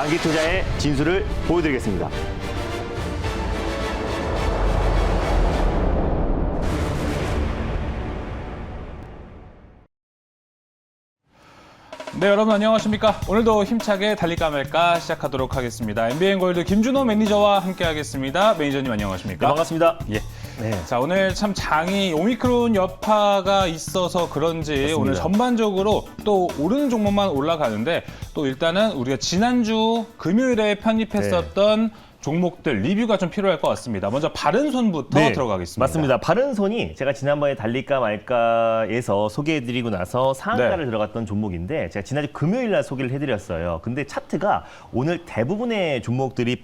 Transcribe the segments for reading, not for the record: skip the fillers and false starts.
장기 투자의 진수를 보여드리겠습니다. 네, 여러분 안녕하십니까? 오늘도 힘차게 달릴까 말까 시작하도록 하겠습니다. MBN골드 김준호 매니저와 함께하겠습니다. 매니저님 안녕하십니까? 네, 반갑습니다. 예. 네. 자, 오늘 참 장이 오미크론 여파가 있어서 그런지 맞습니다. 오늘 전반적으로 또 오르는 종목만 올라가는데 또 일단은 우리가 지난주 금요일에 편입했었던 종목들 리뷰가 좀 필요할 것 같습니다. 먼저 바른손부터 들어가겠습니다. 맞습니다. 바른손이 제가 지난번에 달릴까 말까에서 소개해드리고 나서 상한가를 들어갔던 종목인데 제가 지난주 금요일 날 소개를 해드렸어요. 근데 차트가 오늘 대부분의 종목들이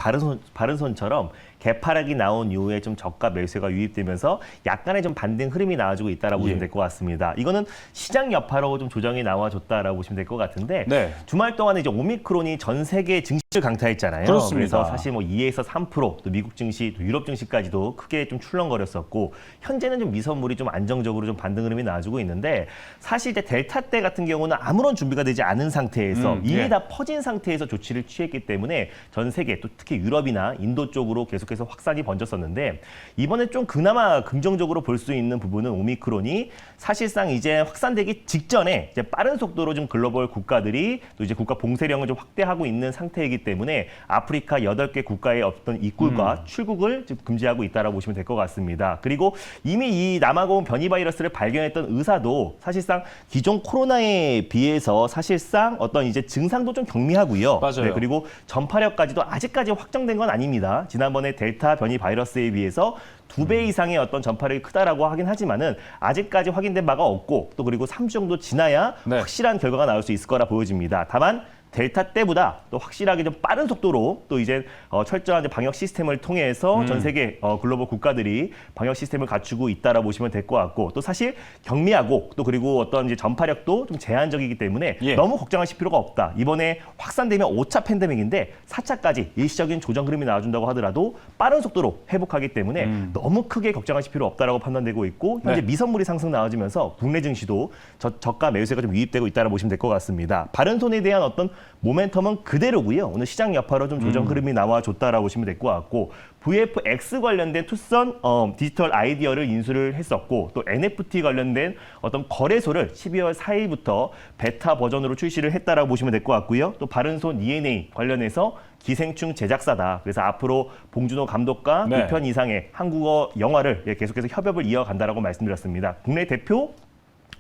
바른손처럼 개파락이 나온 이후에 좀 저가 매수가 유입되면서 약간의 좀 반등 흐름이 나와주고 있다라고 보시면 될 것 같습니다. 이거는 시장 여파로 좀 조정이 나와줬다라고 보시면 될 것 같은데 주말 동안에 이제 오미크론이 전 세계 증시를 강타했잖아요. 그렇습니다. 그래서 사실 뭐 2에서 3%, 또 미국 증시, 또 유럽 증시까지도 크게 좀 출렁거렸었고 현재는 좀 미선물이 좀 안정적으로 좀 반등 흐름이 나와주고 있는데 사실 이제 델타 때 같은 경우는 아무런 준비가 되지 않은 상태에서 이미 다 퍼진 상태에서 조치를 취했기 때문에 전 세계 또 특히 유럽이나 인도 쪽으로 계속해서 확산이 번졌었는데 이번에 좀 그나마 긍정적으로 볼 수 있는 부분은 오미크론이 사실상 이제 확산되기 직전에 이제 빠른 속도로 좀 글로벌 국가들이 또 이제 국가 봉쇄령을 좀 확대하고 있는 상태이기 때문에 아프리카 8개 국가의 어떤 입국과 출국을 지금 금지하고 있다라고 보시면 될 것 같습니다. 그리고 이미 이 남아공 변이 바이러스를 발견했던 의사도 사실상 기존 코로나에 비해서 사실상 어떤 이제 증상도 좀 경미하고요. 맞아요. 네, 그리고 전파력까지도 아직까지 확정된 건 아닙니다. 지난번에 델타 변이 바이러스에 비해서 2배 이상의 어떤 전파력이 크다라고 하긴 하지만은 아직까지 확인된 바가 없고 또 그리고 3주 정도 지나야 확실한 결과가 나올 수 있을 거라 보여집니다. 다만 델타 때보다 또 확실하게 좀 빠른 속도로 또 이제 철저한 방역 시스템을 통해서 전 세계 글로벌 국가들이 방역 시스템을 갖추고 있다라고 보시면 될 것 같고 또 사실 경미하고 또 그리고 어떤 이제 전파력도 좀 제한적이기 때문에 너무 걱정하실 필요가 없다. 이번에 확산되면 5차 팬데믹인데 4차까지 일시적인 조정 흐름이 나와준다고 하더라도 빠른 속도로 회복하기 때문에 너무 크게 걱정하실 필요 없다라고 판단되고 있고 현재 미선물이 상승 나와주면서 국내 증시도 저가 매수세가 좀 유입되고 있다라고 보시면 될 것 같습니다. 바른손에 대한 어떤 모멘텀은 그대로고요. 오늘 시장 여파로 좀 조정 흐름이 나와줬다라고 보시면 될 것 같고 VFX 관련된 투썸 디지털 아이디어를 인수를 했었고 또 NFT 관련된 어떤 거래소를 12월 4일부터 베타 버전으로 출시를 했다라고 보시면 될 것 같고요. 또 바른손 ENA 관련해서 기생충 제작사다. 그래서 앞으로 봉준호 감독과 2편 이상의 한국어 영화를 계속해서 협업을 이어간다라고 말씀드렸습니다. 국내 대표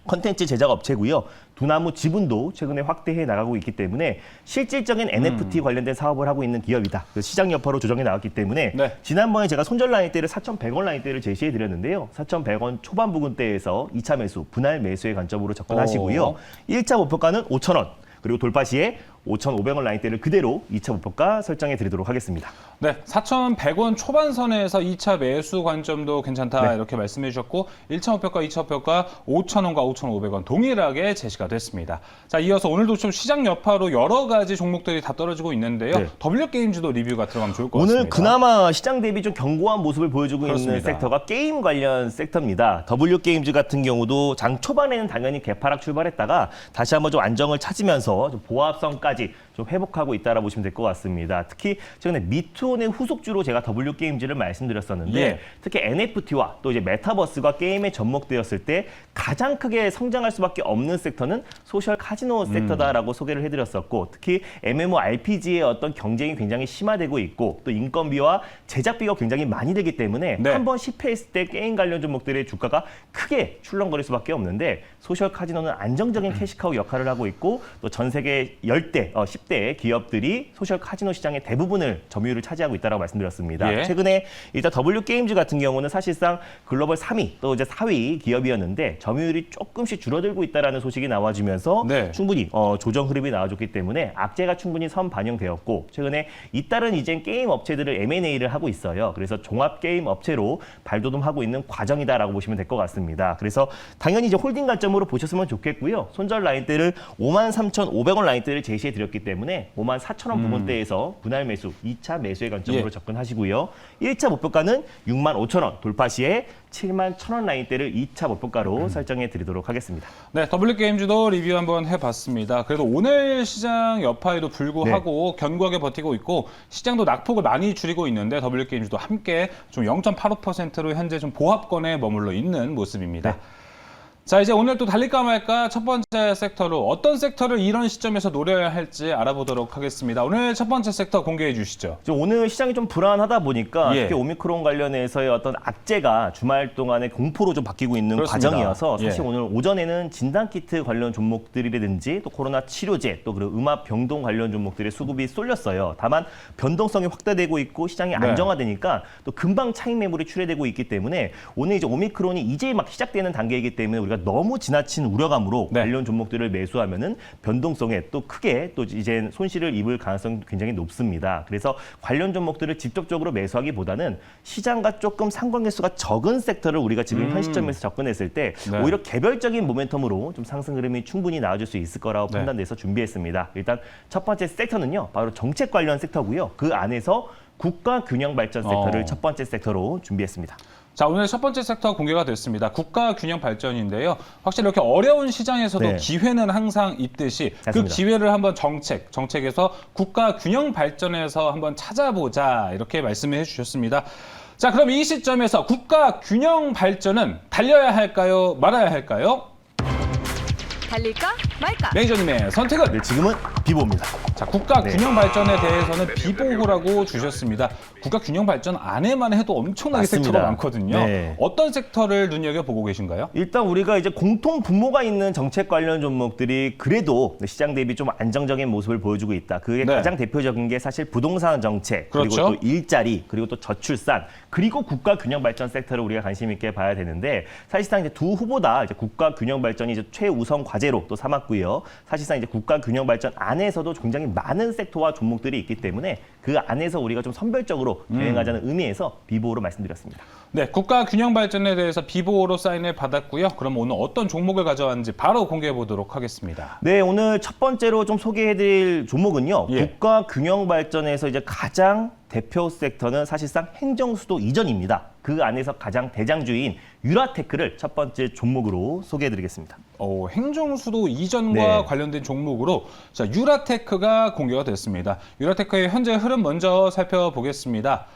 컨텐츠 제작 업체고요. 두나무 지분도 최근에 확대해 나가고 있기 때문에 실질적인 NFT 관련된 사업을 하고 있는 기업이다. 시장 여파로 조정이 나왔기 때문에 지난번에 제가 손절 라인대를 4,100원 라인대를 제시해 드렸는데요. 4,100원 초반 부근대에서 2차 매수, 분할 매수의 관점으로 접근하시고요. 1차 목표가는 5,000원. 그리고 돌파 시에 5,500원 라인대를 그대로 2차 목표가 설정해 드리도록 하겠습니다. 네, 4,100원 초반선에서 2차 매수 관점도 괜찮다 이렇게 말씀해 주셨고 1차 목표가, 2차 목표가 5,000원과 5,500원 동일하게 제시가 됐습니다. 자, 이어서 오늘도 좀 시장 여파로 여러 가지 종목들이 다 떨어지고 있는데요. W게임즈도 리뷰가 들어가면 좋을 것 같습니다. 오늘 그나마 시장 대비 좀 견고한 모습을 보여주고 있는 섹터가 게임 관련 섹터입니다. W게임즈 같은 경우도 장 초반에는 당연히 개파락 출발했다가 다시 한번 좀 안정을 찾으면서 좀 보합성까지 좀 회복하고 있다라고 보시면 될 것 같습니다. 특히 최근에 미투온의 후속주로 제가 W게임즈를 말씀드렸었는데 특히 NFT와 또 이제 메타버스가 게임에 접목되었을 때 가장 크게 성장할 수밖에 없는 섹터는 소셜 카지노 섹터다라고 소개를 해드렸었고 특히 MMORPG의 어떤 경쟁이 굉장히 심화되고 있고 또 인건비와 제작비가 굉장히 많이 들기 때문에 한번 실패했을 때 게임 관련 종목들의 주가가 크게 출렁거릴 수밖에 없는데 소셜 카지노는 안정적인 캐시카우 역할을 하고 있고 또 전 세계 10대, 10대 기업들이 소셜 카지노 시장의 대부분을 점유율을 차지하고 있다고 말씀드렸습니다. 최근에 일단 W게임즈 같은 경우는 사실상 글로벌 3위 또 이제 4위 기업이었는데 점유율이 조금씩 줄어들고 있다는 소식이 나와주면서 충분히 조정 흐름이 나와줬기 때문에 악재가 충분히 선반영되었고 최근에 잇따른 이제 게임 업체들을 M&A를 하고 있어요. 그래서 종합 게임 업체로 발돋움하고 있는 과정이다라고 보시면 될 것 같습니다. 그래서 당연히 이제 홀딩 관점으로 보셨으면 좋겠고요. 손절 라인대를 53,500원 라인대를 제시해 드렸기 때문에 때문에 54,000원 부분대에서 분할 매수, 2차 매수의 관점으로 예. 접근하시고요. 1차 목표가는 65,000원 돌파 시에 71,000원 라인대를 2차 목표가로 설정해 드리도록 하겠습니다. 네, W게임즈도 리뷰 한번 해봤습니다. 그래도 오늘 시장 여파에도 불구하고 견고하게 버티고 있고 시장도 낙폭을 많이 줄이고 있는데 W게임즈도 함께 좀 0.85%로 현재 좀 보합권에 머물러 있는 모습입니다. 자, 이제 오늘 또 달릴까 말까 첫 번째 섹터로 어떤 섹터를 이런 시점에서 노려야 할지 알아보도록 하겠습니다. 오늘 첫 번째 섹터 공개해 주시죠. 오늘 시장이 좀 불안하다 보니까 예. 특히 오미크론 관련해서의 어떤 악재가 주말 동안에 공포로 좀 바뀌고 있는 그렇습니다. 과정이어서 사실 예. 오늘 오전에는 진단키트 관련 종목들이라든지 또 코로나 치료제 또 그리고 음압 병동 관련 종목들의 수급이 쏠렸어요. 다만 변동성이 확대되고 있고 시장이 네. 안정화되니까 또 금방 차익 매물이 출회되고 있기 때문에 오늘 이제 오미크론이 이제 막 시작되는 단계이기 때문에 우리가 너무 지나친 우려감으로 네. 관련 종목들을 매수하면은 변동성에 또 크게 또 이제 손실을 입을 가능성이 굉장히 높습니다. 그래서 관련 종목들을 직접적으로 매수하기보다는 시장과 조금 상관계수가 적은 섹터를 우리가 지금 현 시점에서 접근했을 때 네. 오히려 개별적인 모멘텀으로 좀 상승 흐름이 충분히 나와줄 수 있을 거라고 네. 판단돼서 준비했습니다. 일단 첫 번째 섹터는요, 바로 정책 관련 섹터고요. 그 안에서 국가 균형 발전 섹터를 첫 번째 섹터로 준비했습니다. 자, 오늘 첫 번째 섹터 공개가 됐습니다. 국가 균형 발전인데요. 확실히 이렇게 어려운 시장에서도 네. 기회는 항상 있듯이 그 맞습니다. 기회를 한번 정책에서 국가 균형 발전에서 한번 찾아보자 이렇게 말씀을 해주셨습니다. 자, 그럼 이 시점에서 국가 균형 발전은 달려야 할까요? 말아야 할까요? 달릴까 말까? 매니저님의 선택은? 네, 지금은 비보입니다. 자, 국가 네. 균형 발전에 대해서는 비보호라고 주셨습니다. 국가 균형 발전 안에만 해도 엄청나게 맞습니다. 섹터가 많거든요. 네. 어떤 섹터를 눈여겨보고 계신가요? 일단 우리가 이제 공통 분모가 있는 정책 관련 종목들이 그래도 시장 대비 좀 안정적인 모습을 보여주고 있다. 그게 네. 가장 대표적인 게 사실 부동산 정책, 그렇죠. 그리고 또 일자리, 그리고 또 저출산, 그리고 국가 균형 발전 섹터를 우리가 관심 있게 봐야 되는데 사실상 이제 두 후보 다 이제 국가 균형 발전이 이제 최우선 과제로 또 삼았고요. 사실상 이제 국가 균형 발전 안에서도 굉장히 많은 섹터와 종목들이 있기 때문에 그 안에서 우리가 좀 선별적으로 대응하자는 의미에서 비보호로 말씀드렸습니다. 네, 국가 균형 발전에 대해서 비보호로 사인을 받았고요. 그럼 오늘 어떤 종목을 가져왔는지 바로 공개해 보도록 하겠습니다. 네, 오늘 첫 번째로 좀 소개해드릴 종목은요. 예. 국가 균형 발전에서 이제 가장 대표 섹터는 사실상 행정수도 이전입니다. 그 안에서 가장 대장주인 유라테크를 첫 번째 종목으로 소개해드리겠습니다. 행정수도 이전과 네. 관련된 종목으로 자, 유라테크가 공개가 됐습니다. 유라테크의 현재 흐름 먼저 살펴보겠습니다.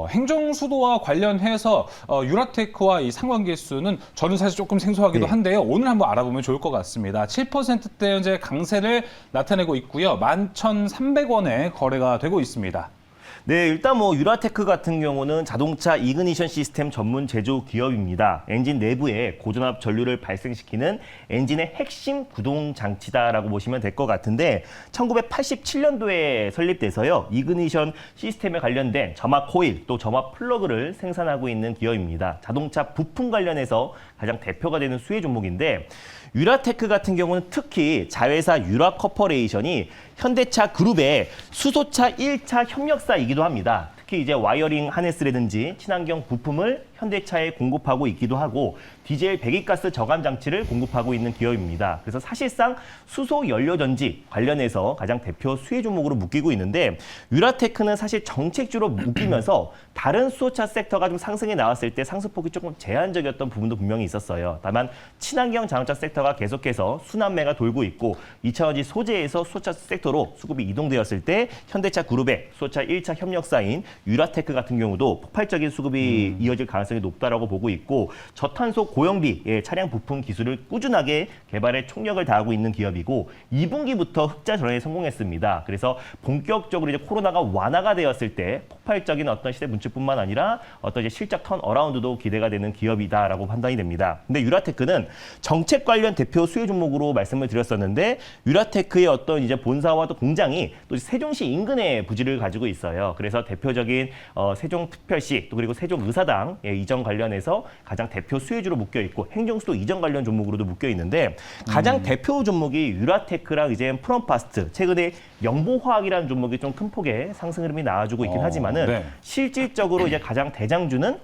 행정수도와 관련해서 유라테크와 이 상관계수는 저는 사실 조금 생소하기도 네. 한데요. 오늘 한번 알아보면 좋을 것 같습니다. 7%대 현재 강세를 나타내고 있고요. 11,300원에 거래가 되고 있습니다. 네, 일단 뭐 유라테크 같은 경우는 자동차 이그니션 시스템 전문 제조 기업입니다. 엔진 내부에 고전압 전류를 발생시키는 엔진의 핵심 구동 장치다라고 보시면 될 것 같은데 1987년도에 설립돼서요. 이그니션 시스템에 관련된 점화 코일 또 점화 플러그를 생산하고 있는 기업입니다. 자동차 부품 관련해서 가장 대표가 되는 수혜 종목인데 유라테크 같은 경우는 특히 자회사 유라커퍼레이션이 현대차 그룹의 수소차 1차 협력사이기도 합니다. 특히 이제 와이어링 하네스라든지 친환경 부품을 현대차에 공급하고 있기도 하고 디젤 배기가스 저감 장치를 공급하고 있는 기업입니다. 그래서 사실상 수소 연료 전지 관련해서 가장 대표 수혜 종목으로 묶이고 있는데 유라테크는 사실 정책주로 묶이면서 다른 수소차 섹터가 좀 상승이 나왔을 때 상승폭이 조금 제한적이었던 부분도 분명히 있었어요. 다만 친환경 자동차 섹터가 계속해서 순환매가 돌고 있고 2차전지 소재에서 수소차 섹터로 수급이 이동되었을 때 현대차 그룹의 수소차 1차 협력사인 유라테크 같은 경우도 폭발적인 수급이 이어질 가능성이 높다라고 보고 있고 저탄소 고연비 차량 부품 기술을 꾸준하게 개발에 총력을 다하고 있는 기업이고 2분기부터 흑자 전환에 성공했습니다. 그래서 본격적으로 이제 코로나가 완화가 되었을 때 폭발적인 어떤 시대 분출뿐만 아니라 어떤 이제 실적 턴 어라운드도 기대가 되는 기업이다라고 판단이 됩니다. 근데 유라테크는 정책 관련 대표 수혜 종목으로 말씀을 드렸었는데 유라테크의 어떤 이제 본사와 또 공장이 또 세종시 인근에 부지를 가지고 있어요. 그래서 대표적인 세종특별시 또 그리고 세종의사당 이전 관련해서 가장 대표 수혜주로 묶여 있고 행정수도 이전 관련 종목으로도 묶여 있는데 가장 대표 종목이 유라테크랑 이제 프롬파스트 최근에 영보화학이라는 종목이 좀 큰 폭의 상승 흐름이 나와주고 있긴 하지만은 네. 실질적으로 이제 가장 대장주는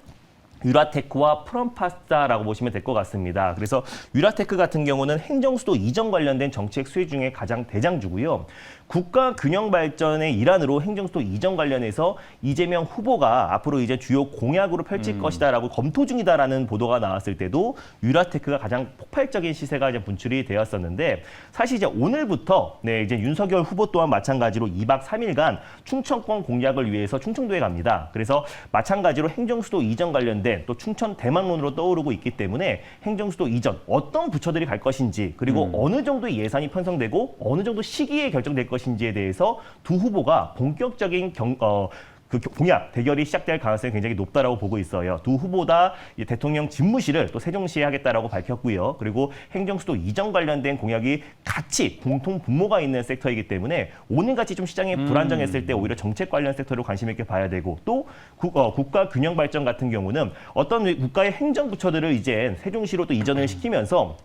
유라테크와 프롬파스타라고 보시면 될 것 같습니다. 그래서 유라테크 같은 경우는 행정수도 이전 관련된 정책 수혜 중에 가장 대장주고요. 국가 균형 발전의 일환으로 행정수도 이전 관련해서 이재명 후보가 앞으로 이제 주요 공약으로 펼칠 것이다라고 검토 중이다라는 보도가 나왔을 때도 유라테크가 가장 폭발적인 시세가 이제 분출이 되었었는데 사실 이제 오늘부터 이제 윤석열 후보 또한 마찬가지로 2박 3일간 충청권 공략을 위해서 충청도에 갑니다. 그래서 마찬가지로 행정수도 이전 관련된 또 충청 대망론으로 떠오르고 있기 때문에 행정수도 이전 어떤 부처들이 갈 것인지 그리고 어느 정도의 예산이 편성되고 어느 정도 시기에 결정될 것인지에 대해서 두 후보가 본격적인 공약 대결이 시작될 가능성이 굉장히 높다라고 보고 있어요. 두 후보 다 대통령 집무실을 또 세종시에 하겠다라고 밝혔고요. 그리고 행정수도 이전 관련된 공약이 같이 공통 분모가 있는 섹터이기 때문에 오늘같이 좀 시장이 불안정했을 때 오히려 정책 관련 섹터를 관심 있게 봐야 되고 또 국가 균형 발전 같은 경우는 어떤 국가의 행정부처들을 이제 세종시로 또 이전을 시키면서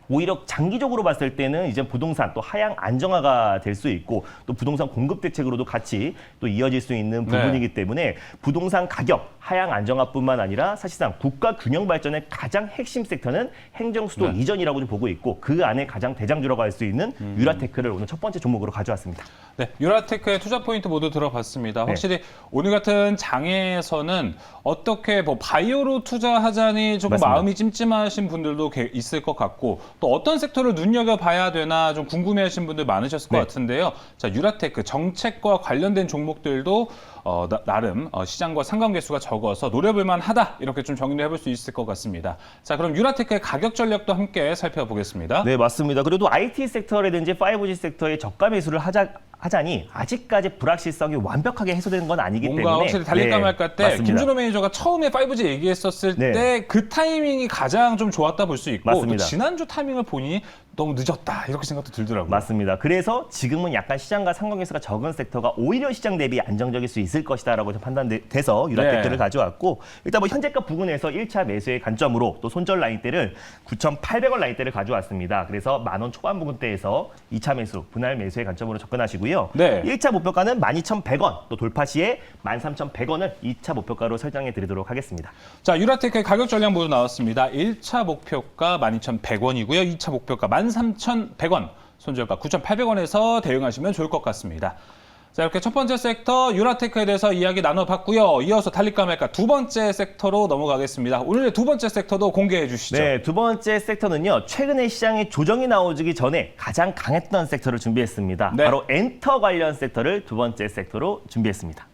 오히려 장기적으로 봤을 때는 이제 부동산 또 하향 안정화가 될 수 있고 또 부동산 공급 대책으로도 같이 또 이어질 수 있는 부분이기 때문에 부동산 가격 하향 안정화뿐만 아니라 사실상 국가 균형 발전의 가장 핵심 섹터는 행정수도 이전이라고 좀 보고 있고 그 안에 가장 대장주라고 할 수 있는 유라테크를 오늘 첫 번째 종목으로 가져왔습니다. 네, 유라테크의 투자 포인트 모두 들어봤습니다. 확실히 오늘 같은 장에서는 어떻게 바이오로 투자하자니 조금 맞습니다. 마음이 찜찜하신 분들도 있을 것 같고 또 어떤 섹터를 눈여겨봐야 되나 좀 궁금해하신 분들 많으셨을 것 같은데요. 자, 유라테크 정책과 관련된 종목들도 나름 시장과 상관계수가 적어서 노려볼만 하다 이렇게 좀 정리를 해볼 수 있을 것 같습니다. 자, 그럼 유라테크의 가격 전략도 함께 살펴보겠습니다. 네, 맞습니다. 그래도 IT 섹터라든지 5G 섹터의 저가 매수를 하자니 아직까지 불확실성이 완벽하게 해소되는 건 아니기 때문에 뭔가 확실히 달릴까 말까 때 맞습니다. 김준호 매니저가 처음에 5G 얘기했었을 때 그 타이밍이 가장 좀 좋았다 볼 수 있고 또 지난주 타이밍을 보니 너무 늦었다 이렇게 생각도 들더라고요. 맞습니다. 그래서 지금은 약간 시장과 상관계수가 적은 섹터가 오히려 시장 대비 안정적일 수 있을 것이다라고 판단돼서 유라테크를 가져왔고 일단 현재가 부근에서 1차 매수의 관점으로 또 손절 라인대를 9,800원 라인대를 가져왔습니다. 그래서 10,000원 초반 부근대에서 2차 매수, 분할 매수의 관점으로 접근하시고요. 1차 목표가는 12,100원, 또 돌파 시에 13,100원을 2차 목표가로 설정해 드리도록 하겠습니다. 자, 유라테크의 가격 전략 모두 나왔습니다. 1차 목표가 12,100원이고요. 2차 목표가 13,100원, 손절가 9,800원에서 대응하시면 좋을 것 같습니다. 자, 이렇게 첫 번째 섹터 유라테크에 대해서 이야기 나눠봤고요. 이어서 달릴까 말까 두 번째 섹터로 넘어가겠습니다. 오늘의 두 번째 섹터도 공개해 주시죠. 네, 두 번째 섹터는요. 최근에 시장에 조정이 나오기 전에 가장 강했던 섹터를 준비했습니다. 바로 엔터 관련 섹터를 두 번째 섹터로 준비했습니다.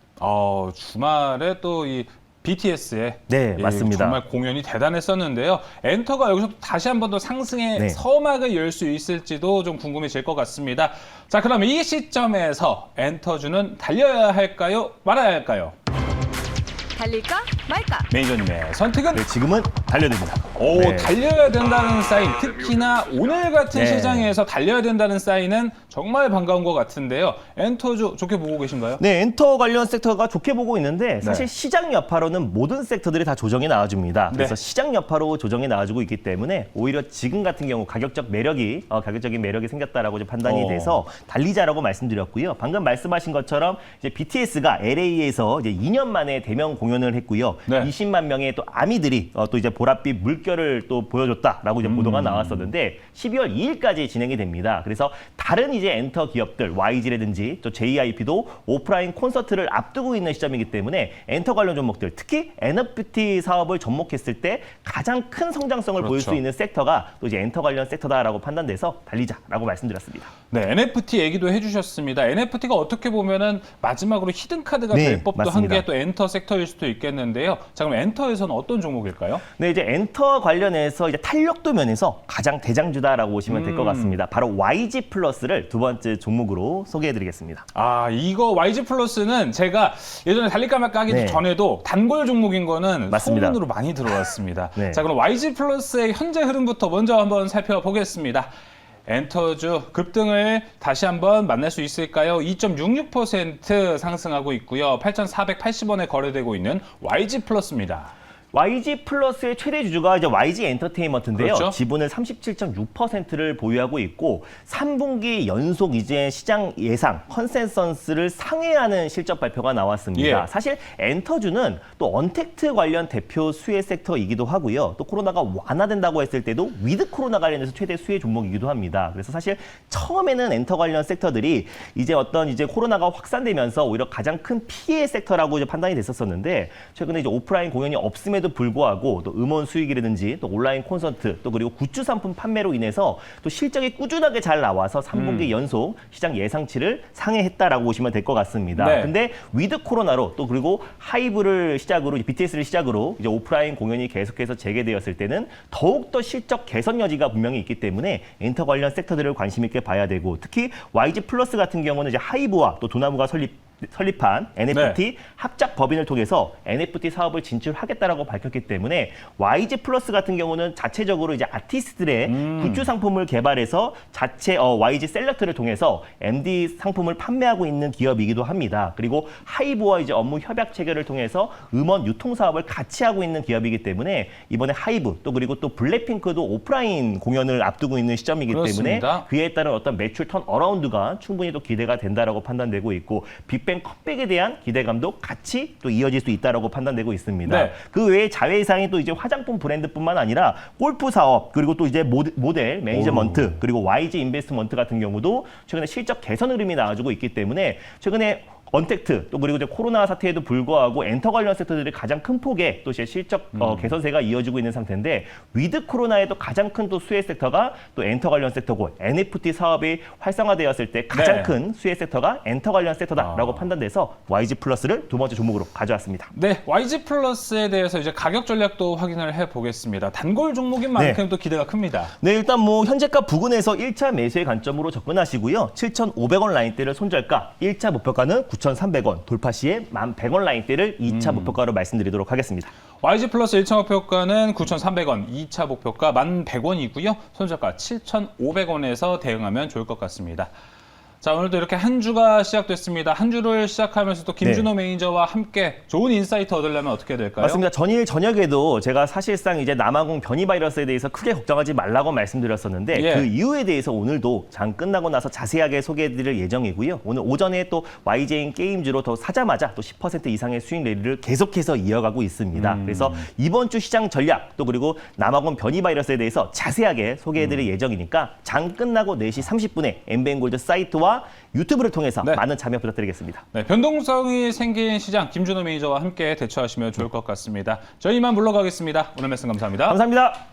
주말에 또 이 BTS의 맞습니다. 정말 공연이 대단했었는데요. 엔터가 여기서 다시 한 번 더 상승의 서막을 열 수 있을지도 좀 궁금해질 것 같습니다. 자, 그럼 이 시점에서 엔터주는 달려야 할까요? 말아야 할까요? 달릴까 말까? 매니저님의 선택은? 네, 지금은 달려야 됩니다. 달려야 된다는 사인, 특히나 오늘 같은 시장에서 달려야 된다는 사인은 정말 반가운 것 같은데요. 엔터주 좋게 보고 계신가요? 네, 엔터 관련 섹터가 좋게 보고 있는데 사실 시장 여파로는 모든 섹터들이 다 조정이 나와줍니다. 그래서 시장 여파로 조정이 나와주고 있기 때문에 오히려 지금 같은 경우 가격적인 매력이 생겼다라고 좀 판단이 돼서 달리자라고 말씀드렸고요. 방금 말씀하신 것처럼 이제 BTS가 LA에서 이제 2년 만에 대면 공연을 했고요. 20만 명의 또 아미들이 또 이제 보랏빛 물결을 또 보여줬다라고 이제 보도가 나왔었는데 12월 2일까지 진행이 됩니다. 그래서 다른 이제 엔터 기업들 YG라든지 또 JYP도 오프라인 콘서트를 앞두고 있는 시점이기 때문에 엔터 관련 종목들 특히 NFT 사업을 접목했을 때 가장 큰 성장성을 보일 수 있는 섹터가 또 이제 엔터 관련 섹터다라고 판단돼서 달리자라고 말씀드렸습니다. 네, NFT 얘기도 해주셨습니다. NFT가 어떻게 보면은 마지막으로 히든 카드가 될 법도 한 게 또 엔터 섹터일 수도 있겠는데요. 자, 그럼 엔터에서는 어떤 종목일까요? 네, 이제 엔터 관련해서 이제 탄력도 면에서 가장 대장주다라고 보시면 될 것 같습니다. 바로 YG 플러스를 두 번째 종목으로 소개해드리겠습니다. 이거 YG 플러스는 제가 예전에 달릴까 말까 하기 전에도 단골 종목인 거는 소문으로 많이 들어왔습니다. 자, 그럼 YG 플러스의 현재 흐름부터 먼저 한번 살펴보겠습니다. 엔터주 급등을 다시 한번 만날 수 있을까요? 2.66% 상승하고 있고요. 8,480원에 거래되고 있는 YG 플러스입니다. YG 플러스의 최대 주주가 이제 YG 엔터테인먼트인데요. 그렇죠. 지분을 37.6%를 보유하고 있고 3분기 연속 이제 시장 예상 컨센서스를 상회하는 실적 발표가 나왔습니다. 예. 사실 엔터주는 또 언택트 관련 대표 수혜 섹터이기도 하고요. 또 코로나가 완화된다고 했을 때도 위드 코로나 관련해서 최대 수혜 종목이기도 합니다. 그래서 사실 처음에는 엔터 관련 섹터들이 이제 어떤 이제 코로나가 확산되면서 오히려 가장 큰 피해 섹터라고 이제 판단이 됐었었는데 최근에 이제 오프라인 공연이 없음에도 불구하고 또 음원 수익이라든지 또 온라인 콘서트 또 그리고 굿즈 상품 판매로 인해서 또 실적이 꾸준하게 잘 나와서 3분기 연속 시장 예상치를 상회했다라고 보시면 될 것 같습니다. 네. 근데 위드 코로나로 또 그리고 하이브를 시작으로 BTS를 시작으로 이제 오프라인 공연이 계속해서 재개되었을 때는 더욱더 실적 개선 여지가 분명히 있기 때문에 엔터 관련 섹터들을 관심 있게 봐야 되고 특히 YG 플러스 같은 경우는 이제 하이브와 또 도나무가 설립한 NFT 합작 법인을 통해서 NFT 사업을 진출하겠다라고 밝혔기 때문에 YG 플러스 같은 경우는 자체적으로 이제 아티스트들의 굿즈 상품을 개발해서 자체 YG 셀렉트를 통해서 MD 상품을 판매하고 있는 기업이기도 합니다. 그리고 하이브와 이제 업무 협약 체결을 통해서 음원 유통 사업을 같이 하고 있는 기업이기 때문에 이번에 하이브 또 그리고 또 블랙핑크도 오프라인 공연을 앞두고 있는 시점이기 그렇습니다. 때문에 그에 따른 어떤 매출 턴 어라운드가 충분히 또 기대가 된다라고 판단되고 있고 빅뱅 컴백에 대한 기대감도 같이 또 이어질 수 있다라고 판단되고 있습니다. 네. 그 외에 자회사이 또 이제 화장품 브랜드뿐만 아니라 골프 사업 그리고 또 이제 모델 매니저먼트 그리고 YG 인베스트먼트 같은 경우도 최근에 실적 개선 흐름이 나와주고 있기 때문에 최근에 언택트 또 그리고 이제 코로나 사태에도 불구하고 엔터 관련 섹터들이 가장 큰 폭의 또 이제 실적 개선세가 이어지고 있는 상태인데 위드 코로나에도 가장 큰 또 수혜 섹터가 또 엔터 관련 섹터고 NFT 사업이 활성화되었을 때 가장 네. 큰 수혜 섹터가 엔터 관련 섹터다라고 판단돼서 YG 플러스를 두 번째 종목으로 가져왔습니다. 네, YG 플러스에 대해서 이제 가격 전략도 확인을 해보겠습니다. 단골 종목인 만큼 또 기대가 큽니다. 네, 일단 뭐 현재가 부근에서 1차 매수의 관점으로 접근하시고요. 7,500원 라인대를 손절가, 1차 목표가는 9,300원, 돌파 시에 1,100원 라인대를 2차 목표가로 말씀드리도록 하겠습니다. YG 플러스 1차 목표가는 9,300원, 2차 목표가 1,100원이고요. 손절가 7,500원에서 대응하면 좋을 것 같습니다. 자, 오늘도 이렇게 한 주가 시작됐습니다. 한 주를 시작하면서 또 김준호 매니저와 함께 좋은 인사이트 얻으려면 어떻게 될까요? 맞습니다. 전일 저녁에도 제가 사실상 이제 남아공 변이 바이러스에 대해서 크게 걱정하지 말라고 말씀드렸었는데 예. 그 이유에 대해서 오늘도 장 끝나고 나서 자세하게 소개해드릴 예정이고요. 오늘 오전에 또 YGN 게임즈로 더 사자마자 또 10% 이상의 수익 랠리를 계속해서 이어가고 있습니다. 그래서 이번 주 시장 전략 또 그리고 남아공 변이 바이러스에 대해서 자세하게 소개해드릴 예정이니까 장 끝나고 4시 30분에 엠벤골드 사이트와 유튜브를 통해서 네. 많은 참여 부탁드리겠습니다. 네, 변동성이 생긴 시장 김준호 매니저와 함께 대처하시면 좋을 것 같습니다. 저희 이만 물러가겠습니다. 오늘 말씀 감사합니다. 감사합니다.